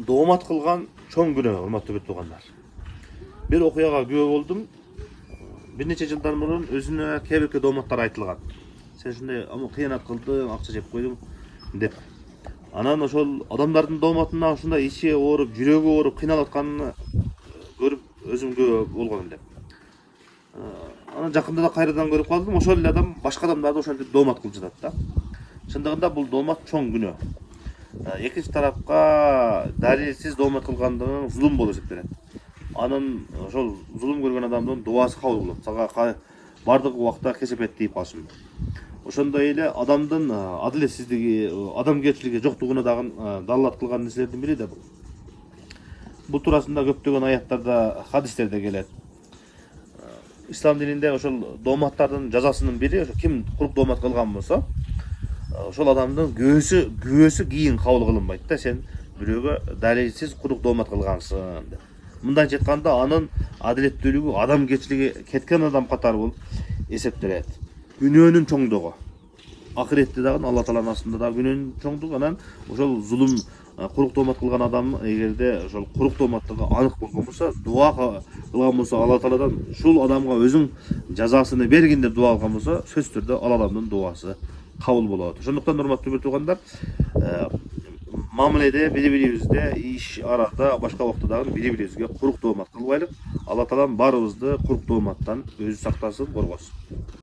доомат кылган чоң күнөө, урматтуу туугандар. Bir окуяга күбө болдум. Bir нече жылдар мурун өзүнө кээ-бирке дооматтар айтылган. Сен ушундай кыянат кылдың, акча жеп койдуң деп. Анан ошол адамдардын дооматына ушундай ичи ооруп, жүрөгү ооруп, кыйналып атканын көрүп өзүм күбө болгон элем. Анан жакында да кайрадан көрүп калдым, ошол эле адам башка адамдарды ошентип доомат кылып жатат да. Чындыгында бул доомат чоң күнөө. Экинчи тарапка далилсиз доомат кылгандыгы зулум болуп эсептелет. Анын ошол зулум көргөн адамдын дуасы кабыл болот. Сага бардык убакта кесепет тийип калсын. Ошондой эле адамдын адилетсиздиги, адамгерчилиги жоктугуна дагы далилат кылган нерселердин бири да бул. Бул туурасында көптөгөн аяттарда, хадистерде келет. Ислам дининдеги ошол дооматтардын жазасынын бири, ошо ким курук доомат кылган болсо, ошол адамдын күбөсү кийин кабыл кылынбайт да, сен бирөөгө далилсиз курук доомат кылгансың деп. Мындайча айтканда анын адилеттүүлүгү, адамгерчилиги кеткен адам катары болуп эсептелет. Күнөөнүн чоңдугу. Акыретте дагы Алла Тааланын астында дагы күнөөнүн чоңдугу, анан ошол зулум курук доомат кылган адам эгерде ошол курук дооматтыгы анык болгон болсо, дуа кылган болсо Алла Тааладан ушул адамга өзүң жазасын бергин деп дуа кылган болсо, сөзсүз түрдө ал адамдын дуасы кабыл болот. Ошондуктан урматтуу бир туугандар, мамиледе бири-бирибизде, иш арада, башка убакта дагы бири-бирибизге курук доомат кылбайлык. Алла Таалам баарыбызды курук дооматтан өзү сактасын, коргосун.